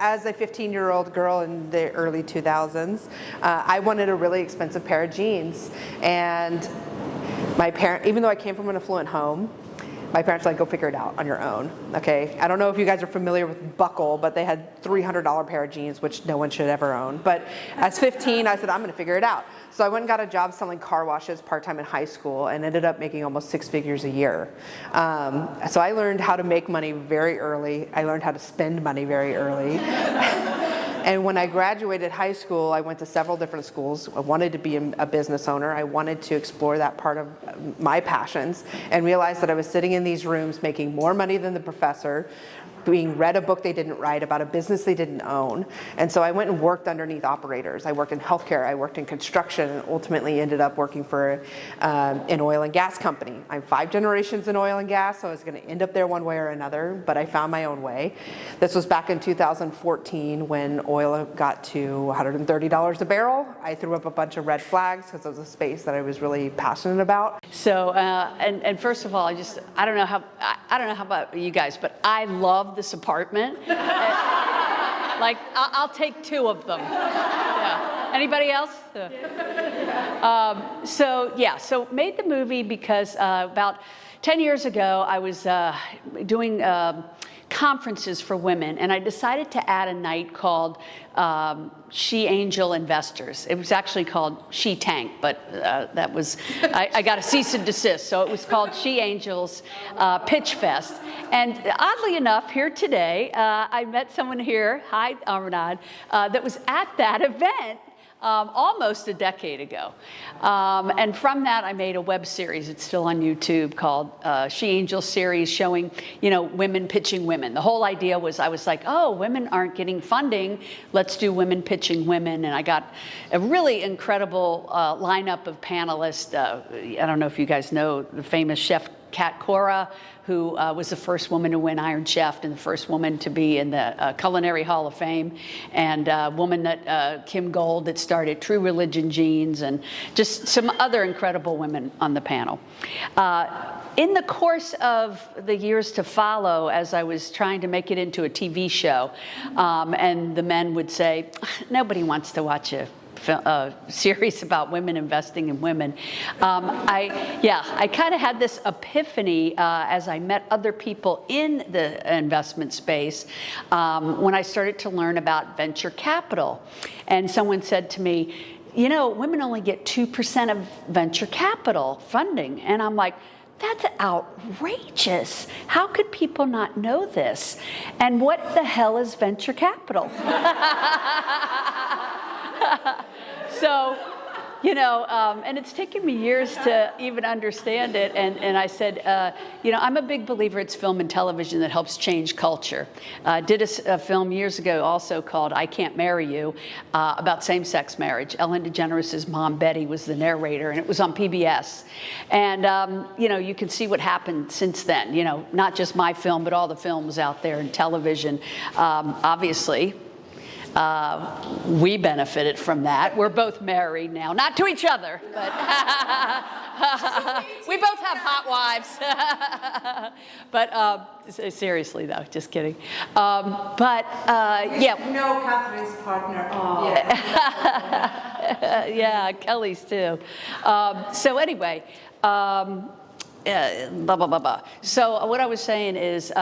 as a 15-year-old girl in the early 2000s, I wanted a really expensive pair of jeans. And my parent, even though I came from an affluent home, my parents were like, go figure it out on your own, okay? I don't know if you guys are familiar with Buckle, but they had $300 pair of jeans, which no one should ever own. But as 15, I said, I'm gonna figure it out. So I went and got a job selling car washes part-time in high school and ended up making almost 6 figures a year. So I learned how to make money very early. I learned how to spend money very early. And when I graduated high school, I went to several different schools. I wanted to be a business owner. I wanted to explore that part of my passions and realized that I was sitting in these rooms making more money than the professor, being read a book they didn't write about a business they didn't own. And so I went and worked underneath operators. I worked in healthcare, I worked in construction, and ultimately ended up working for an oil and gas company. I'm 5 generations in oil and gas, so I was gonna end up there one way or another, but I found my own way. This was back in 2014 when oil got to $130 a barrel. I threw up a bunch of red flags because it was a space that I was really passionate about. So, and first of all, I don't know how about you guys, but I love this apartment. Like, I'll take 2 of them. Yeah. Anybody else? So made the movie because about 10 years ago, I was doing conferences for women, and I decided to add a night called She Angel Investors. It was actually called She Tank, but that was, I got a cease and desist, so it was called She Angels Pitch Fest. And oddly enough, here today, I met someone here, hi Armand, that was at that event almost a decade ago. And from that, I made a web series. It's still on YouTube called She Angel series, showing, women pitching women. The whole idea was, I was like, oh, women aren't getting funding. Let's do women pitching women. And I got a really incredible lineup of panelists. I don't know if you guys know the famous chef Kat Cora, who was the first woman to win Iron Chef and the first woman to be in the Culinary Hall of Fame, and a woman that Kim Gold that started True Religion Jeans, and just some other incredible women on the panel. In the course of the years to follow, as I was trying to make it into a TV show, and the men would say, nobody wants to watch a series about women investing in women. I kind of had this epiphany as I met other people in the investment space when I started to learn about venture capital. And someone said to me, women only get 2% of venture capital funding. And I'm like, that's outrageous. How could people not know this? And what the hell is venture capital? So, and it's taken me years to even understand it. And I said, I'm a big believer it's film and television that helps change culture. Did a film years ago also called I Can't Marry You about same-sex marriage. Ellen DeGeneres' mom, Betty, was the narrator, and it was on PBS. And, you can see what happened since then. Not just my film, but all the films out there in television. Obviously, we benefited from that. We're both married now, not to each other, but we both have hot wives. But seriously, though, just kidding. Catherine's partner. Oh. Yeah, Kelly's too. So anyway. Blah, blah, blah, blah. So what I was saying is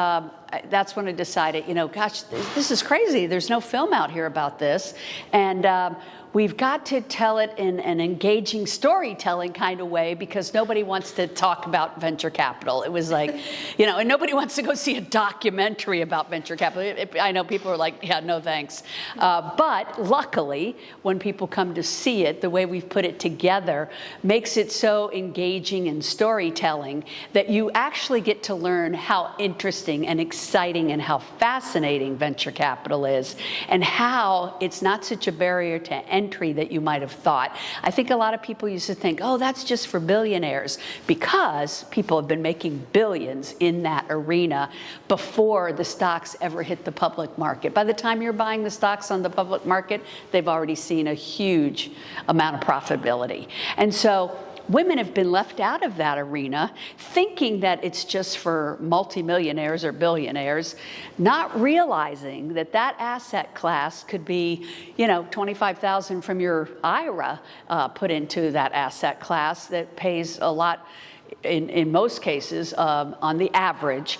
that's when I decided, gosh, this is crazy. There's no film out here about this. And we've got to tell it in an engaging storytelling kind of way, because nobody wants to talk about venture capital. It was like, and nobody wants to go see a documentary about venture capital. I know people are like, yeah, no thanks. But luckily, when people come to see it, the way we've put it together makes it so engaging in storytelling that you actually get to learn how interesting and exciting and how fascinating venture capital is, and how it's not such a barrier to entry that you might have thought. I think a lot of people used to think, oh, that's just for billionaires, because people have been making billions in that arena before the stocks ever hit the public market. By the time you're buying the stocks on the public market, they've already seen a huge amount of profitability. And so women have been left out of that arena, thinking that it's just for multimillionaires or billionaires, not realizing that that asset class could be, 25,000 from your IRA put into that asset class that pays a lot, in most cases, on the average,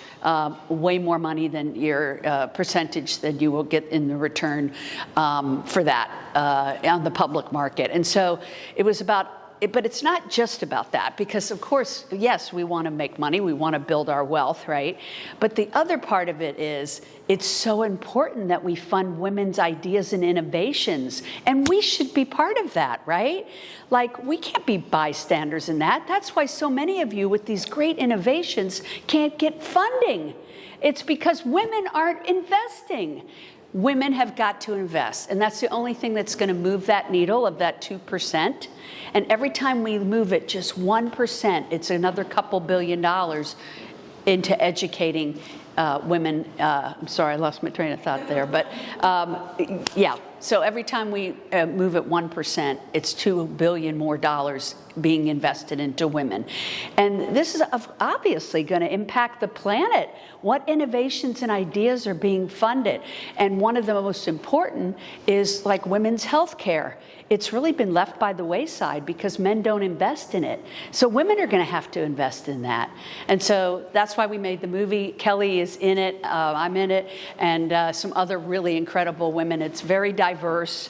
way more money than your percentage that you will get in the return for that on the public market. And so it was about, but it's not just about that, because of course, yes, we want to make money, we want to build our wealth, right? But the other part of it is, it's so important that we fund women's ideas and innovations, and we should be part of that, right? Like, we can't be bystanders in that. That's why so many of you with these great innovations can't get funding. It's because women aren't investing. Women have got to invest, and that's the only thing that's going to move that needle of that 2%. And every time we move it just 1%, it's another couple $2 billion into educating women. I'm sorry, I lost my train of thought there, but yeah. So every time we move it 1%, it's $2 billion more dollars being invested into women. And this is obviously going to impact the planet. What innovations and ideas are being funded? And one of the most important is like women's health care. It's really been left by the wayside because men don't invest in it. So women are going to have to invest in that. And so that's why we made the movie. Kelly is in it, I'm in it, and some other really incredible women. It's very diverse.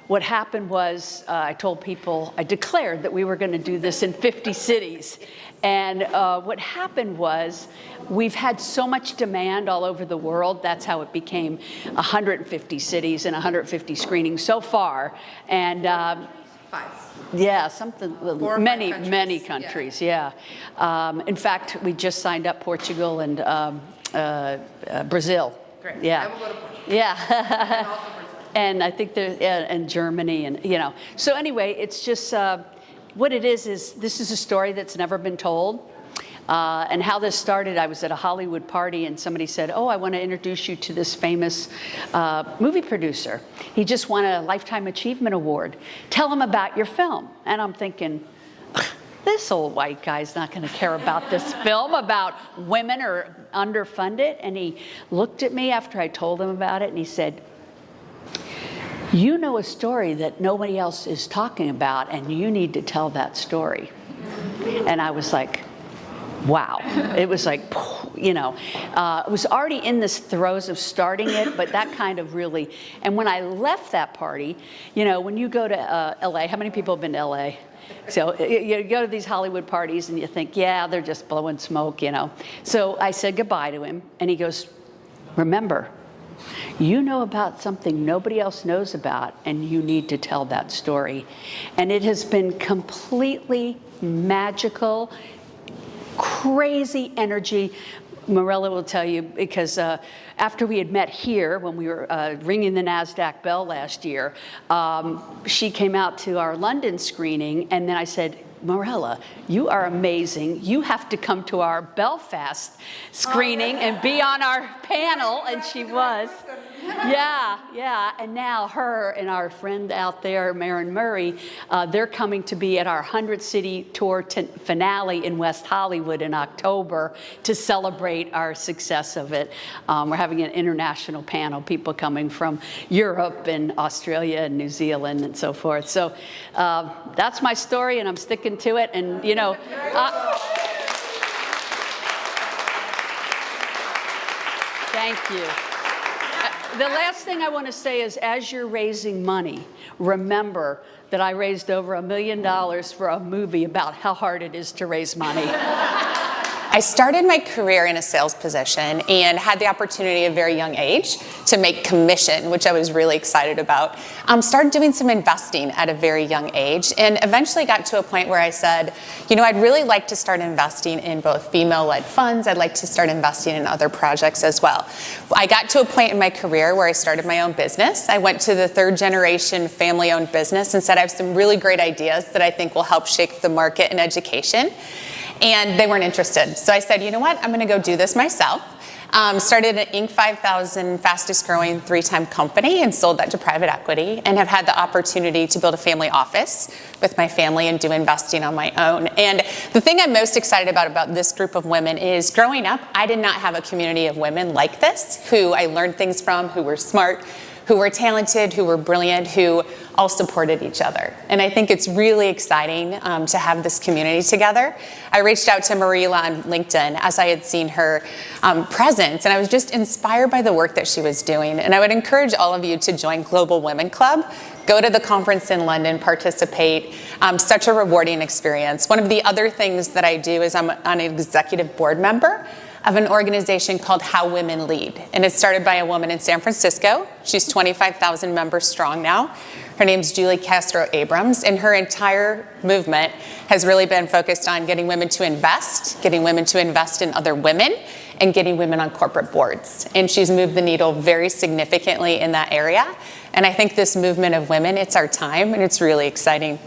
What happened was I told people, I declared that we were going to do this in 50 cities. And what happened was we've had so much demand all over the world. That's how it became 150 cities and 150 screenings so far. And yeah, many countries, yeah. In fact, we just signed up Portugal and Brazil. Great. Yeah. I will go to Portugal. Yeah. And I think and Germany, and So anyway, it's just what it is this is a story that's never been told. And how this started, I was at a Hollywood party and somebody said, "Oh, I want to introduce you to this famous movie producer. He just won a Lifetime Achievement Award. Tell him about your film." And I'm thinking, this old white guy's not going to care about this film about women or underfunded. And he looked at me after I told him about it and he said, "You know a story that nobody else is talking about, and you need to tell that story." And I was like, wow. It was like, it was already in the throes of starting it, but that kind of really, and when I left that party, when you go to LA, how many people have been to LA? So you go to these Hollywood parties and you think, yeah, they're just blowing smoke, So I said goodbye to him, and he goes, "Remember, you know about something nobody else knows about, and you need to tell that story." And it has been completely magical, crazy energy. Morella will tell you, because after we had met here, when we were ringing the NASDAQ bell last year, she came out to our London screening, and then I said, "Morella, you are amazing. You have to come to our Belfast screening and be on our panel." And she was. Yeah. And now her and our friend out there, Maren Murray, they're coming to be at our 100-city tour finale in West Hollywood in October to celebrate our success of it. We're having an international panel, people coming from Europe and Australia and New Zealand and so forth. So that's my story, and I'm sticking to it. And, thank you. The last thing I want to say is, as you're raising money, remember that I raised over $1 million for a movie about how hard it is to raise money. I started my career in a sales position and had the opportunity at a very young age to make commission, which I was really excited about. Started doing some investing at a very young age, and eventually got to a point where I said, I'd really like to start investing in both female-led funds. I'd like to start investing in other projects as well. I got to a point in my career where I started my own business. I went to the third-generation family-owned business and said, I have some really great ideas that I think will help shape the market in education. And they weren't interested. So I said, you know what? I'm going to go do this myself. Started an Inc. 5000 fastest growing 3-time company and sold that to private equity, and have had the opportunity to build a family office with my family and do investing on my own. And the thing I'm most excited about this group of women is growing up, I did not have a community of women like this who I learned things from, who were smart, who were talented, who were brilliant, who all supported each other. And I think it's really exciting to have this community together. I reached out to Mariela on LinkedIn as I had seen her presence, and I was just inspired by the work that she was doing. And I would encourage all of you to join Global Women Club. Go to the conference in London, participate. Such a rewarding experience. One of the other things that I do is I'm an executive board member of an organization called How Women Lead. And it's started by a woman in San Francisco. She's 25,000 members strong now. Her name's Julie Castro Abrams, and her entire movement has really been focused on getting women to invest in other women, and getting women on corporate boards. And she's moved the needle very significantly in that area. And I think this movement of women, it's our time, and it's really exciting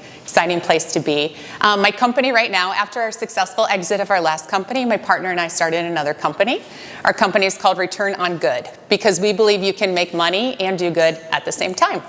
place to be. My company right now, after our successful exit of our last company, my partner and I started another company. Our company is called Return on Good, because we believe you can make money and do good at the same time.